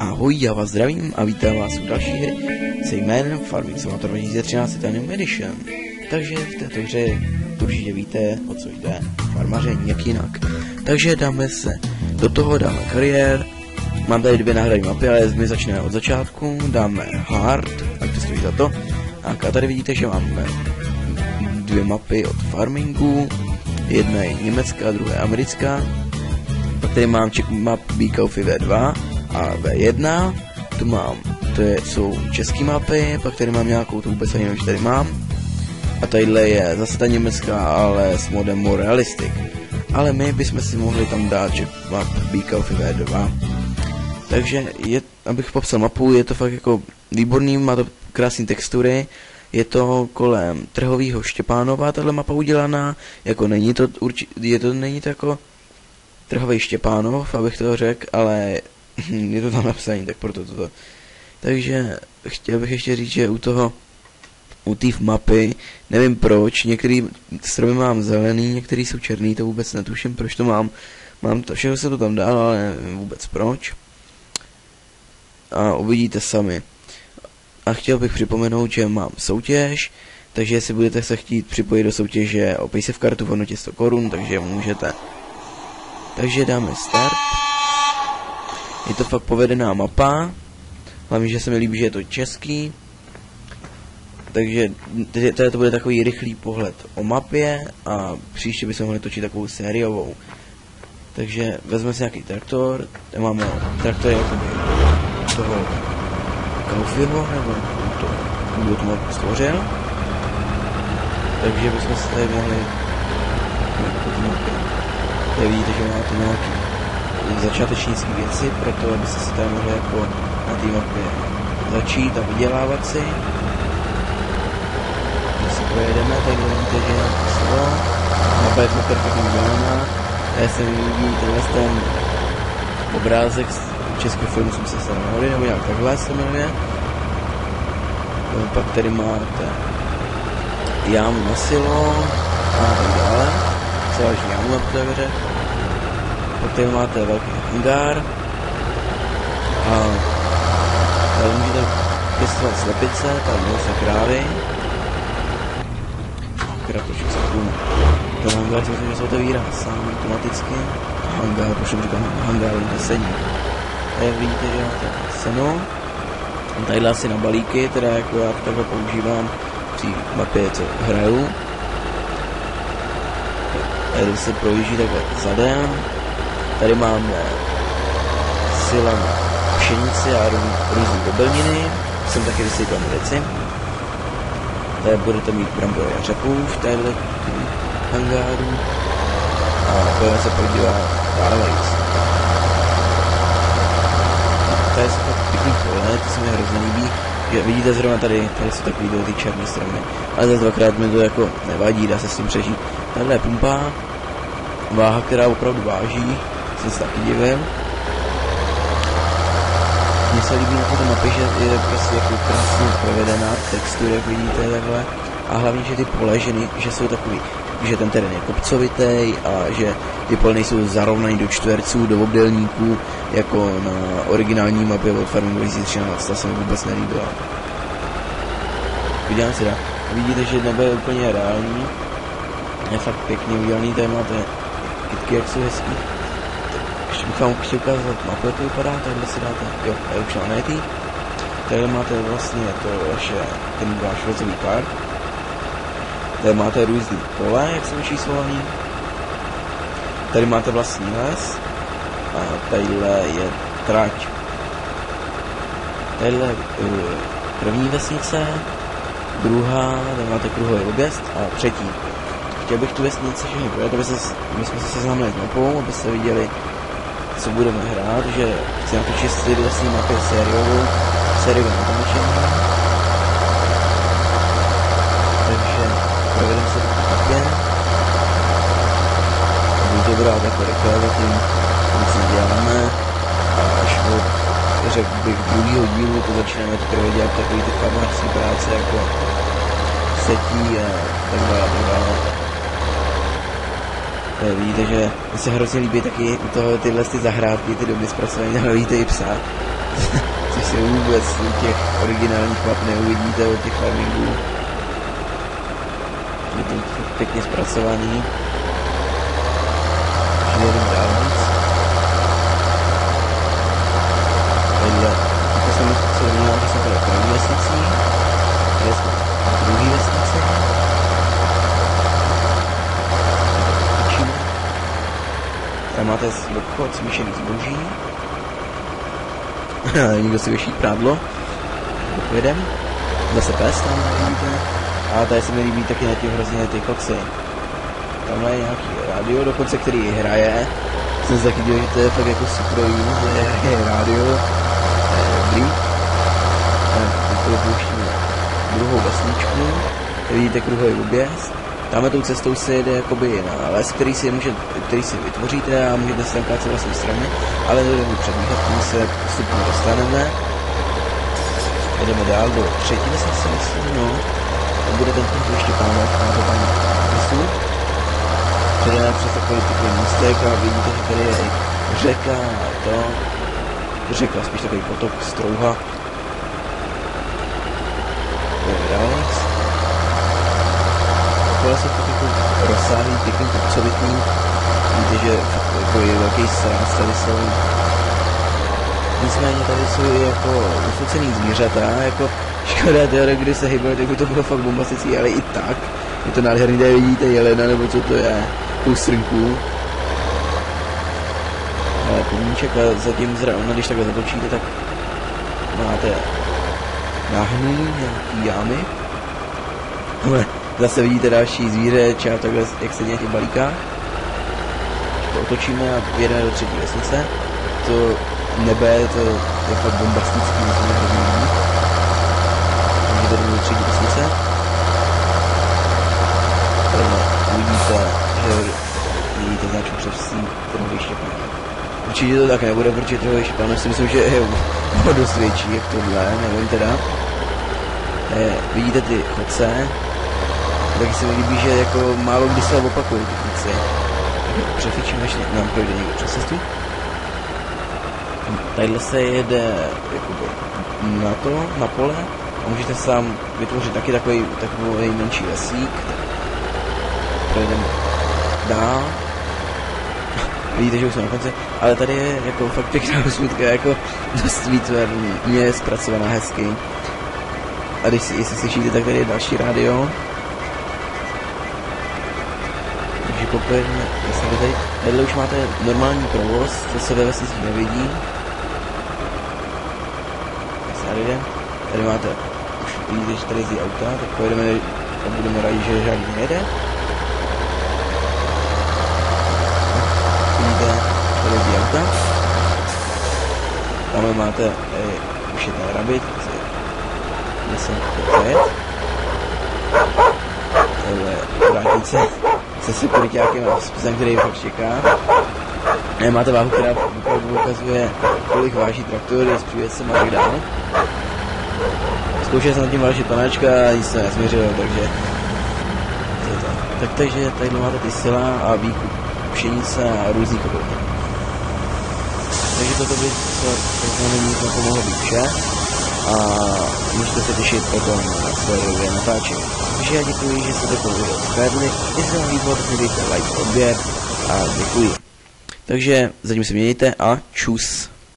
Ahoj, já vás zdravím a vítám vás u další hry se jménem Farming Simulator 2013 Titanium Edition. Takže v této hře určitě víte, o co jde, farmaření, jak jinak. Takže dáme se do toho, dáme kariér, mám tady 2 náhradní mapy, ale my začneme od začátku, dáme hard, tak to stojí za to. A tady vidíte, že máme 2 mapy od farmingu, jedna je německá, druhá je americká. Pak tady mám map Bíkaufy V2 a V1, tu mám, jsou české mapy, pak tady mám nějakou, to vůbec nevím, že tady mám. A tadyhle je zase ta německá, ale s modem More Realistic. Ale my bychom si mohli tam dát, že map Bíkaufy V2. Takže, abych popsal mapu, je to fakt jako výborný, má to krásné textury. Je to kolem Trhovýho Štěpánova, tahle mapa udělaná, jako není to není to jako Trhový Štěpánov, abych to řekl, ale je to tam napsaný, tak proto toto. Takže chtěl bych ještě říct, že u té mapy, nevím proč, některý stromy mám zelený, některý jsou černý, to vůbec netuším, proč to mám to, všechno se to tam dál, ale nevím vůbec proč. A uvidíte sami. A chtěl bych připomenout, že mám soutěž, takže jestli budete se chtít připojit do soutěže o Paysafe kartu v hodnotě 100 korun, takže můžete. Takže dáme start. Je to fakt povedená mapa. Hlavně, že se mi líbí, že je to český. Takže tady to bude takový rychlý pohled o mapě a příště bychom mohli točit takovou sériovou. Takže vezmeme si nějaký traktor. Tady máme traktor jakoby toho Kaufyho, nebo kdo to mapu stvořil. Takže bychom si tady mohli tady vidíte, že máte nějaký začátečnické věci, proto abyste si tady mohli jako na té mapě začít a vydělávat si. Když si projedeme, tak vidíte, že je slovo. Mapa je to perfektní udělaná. Já se vidí ten obrázek z českého filmu jsem se stanovali, nebo nějak takhle se jmenuje. Pak tady máte jámu na silo a tak dále. Záleží jámu na ptevře. Pak tady máte velký hangár. A tady můžete pěstovat slepice, tady jsou krávy. Kratoček se půjme. Ten hangár si myslím, že se otevírá sám automaticky. Hangár, už jsem říkal, hangár kde sedí. Tady vidíte, že máte seno. Tadyhle asi na balíky, teda jako já to takhle používám při mapě, co hraju. Tady se projíždí takhle zadem. Tady máme sila na pšenici a různé obilniny. Jsem taky vysypal věci. Tady budete mít brambory a řepu v téhle hangáru. A budeme se podívat dále. Tady jsou tak pěkný pole, to se mi hrozně líbí. Že vidíte zrovna tady jsou takový ty černé stromy. Ale zase dvakrát mi to jako nevadí, dá se s tím přežít. Tahle je pumpa. Váha, která opravdu váží. Jsem se taky divil. Mně se líbí na této mapě, že je prostě jako krásně provedená textura, jak vidíte takhle. A hlavně, že ty pole, že jsou takový, že ten terén je kopcovitý a že ty pole nejsou zarovnaný do čtverců, do obdélníků, jako na originální mapě od Farming 2013, ta se mi vůbec nelíbila. Udělám si vidíte, že nebe je úplně reální. Je fakt pěkně udělaný, tady máte kytky, jak jsou hezký. Ještě bych vám chtěl ukázat mapu, jak to vypadá, takhle si dáte, jo, tady už na netý. Tady máte vlastně to vaše, ten váš rozový park. Tady máte různý pole, jak jsou číslovaný. Tady máte vlastní les. A tadyhle je trať. Tadyhle první vesnice, druhá, tady máte kruhový objezd a třetí. Chtěl bych tu vesnici všechny projet, aby jsme se seznámili s mapou, abyste viděli, co budeme hrát, že chci natočit z této vlastní mapy sériovou natáčení. Takže provedeme se po mapě. Budu to brát jako rychle, zatím nic neděláme. A až od, řekl bych, druhýho dílu to začínáme teprve dělat takový ty farmářské práce jako setí a tak dále. Vidíte, že mi se hrozně líbí taky u toho tyhle ty zahrádky, ty domy zpracované, tam vidíte i psa. což si vůbec u těch originálních map neuvidíte od těch farmingů. Je to pěkně zpracovaný. Jedem dál víc. Tadyhle, to jsem se domníval, že jsem tady v první vesnici. Tady jsme v druhý vesnici. Tady máte obchod smíšený zboží. Někdo si věší prádlo. Pojedem. Zase pes tam vidíte. A tady se mi líbí taky na těch hrozně ty koci. Tamhle je nějaký rádio, dokonce který hraje. Jsem se taky dělal, že to je fakt jako suprový, že je rádio. Dobrý. Tak pouštíme druhou vesničku. Tady vidíte kruhový objezd. Tamhle tou cestou se jede jakoby na les, který si vytvoříte a můžete si tam kácet vlastní stromy, ale nebudu předbíhat, k tomu se postupně dostaneme. Jdeme dál do třetí vesnice, myslím, no. To bude ten punkt ještě pánovat na to paní Vysu. Předeme přes takový můstek a vidíte, že tady je řeka a to. Řeka, spíš takový potok, strouha. Jdeme dál. Tohle jsou takový rozsáhlý, pěkný, kopcovitý. Vidíte, že jako je velký sráz tady jsou. Nicméně tady jsou i jako ufocený zvířata, jako škoda teore, kdy se hýbali, tak by to bylo fakt bombastický, ale i tak. Je to nádherný, tady vidíte jelena, nebo co to je, tou srnku. Ale pomníček a zatím zrovna, když takhle zatočíte, tak máte náhnulý nějaký jámy. Zase vidíte další zvíře, třeba takhle, jak se děje v těch balíkách. To otočíme a jedeme do třetí vesnice. To nebe, to je fakt bombastický, myslím, že hrozně líbí. Takže jdeme do třetí vesnice. Tady vidíte, že vidíte značku převsí trhový štěpán. Určitě to tak nebude, protože trhový štěpán si myslím, že je dost větší, jak tohle, nevím teda. Vidíte ty chodce. Taky se mi líbí, že jako málo kdy se opakují ty chodci. Přefičíme, než nám projde někdo přes cestu. Tadyhle se jede jakoby na to, na pole a můžete sám vytvořit taky takový menší lesík. Projdeme dál. Vidíte, že už jsme na konci, ale tady je jako fakt pěkná osmitka, jako dost výtvarně zpracovaná hezky. A když jestli slyšíte, tak tady je další rádio. Takže popojedeme, tady už máte normální provoz, to se ve vesnicích nevidí. Tady máte, už vidíte, že tady jezdí auta, tak pojedeme a budeme rádi, že žádný nejede. Vidíte, tady jezdí auta. Tamhle máte, už je ten rabit, kde jsem zajet. Tohle je vrátit se sekuritákem a spisem, který fakt čeká. Máte váhu, která ukazuje, kolik váží traktor, je s přívěsem a tak dále. Zkoušel jsem na tím vážit panáčka a nic se nesměřilo, takže takže tady máte ty sila a výkup pšenice a různý podobně. Takže toto by to mohlo být vše a můžete se těšit potom na sériové natáčení. Takže já děkuji, že jste toto video zhlédli, jestli vám líbilo, tak mi dejte like, odběr a děkuji. Takže zatím se mějte a čus.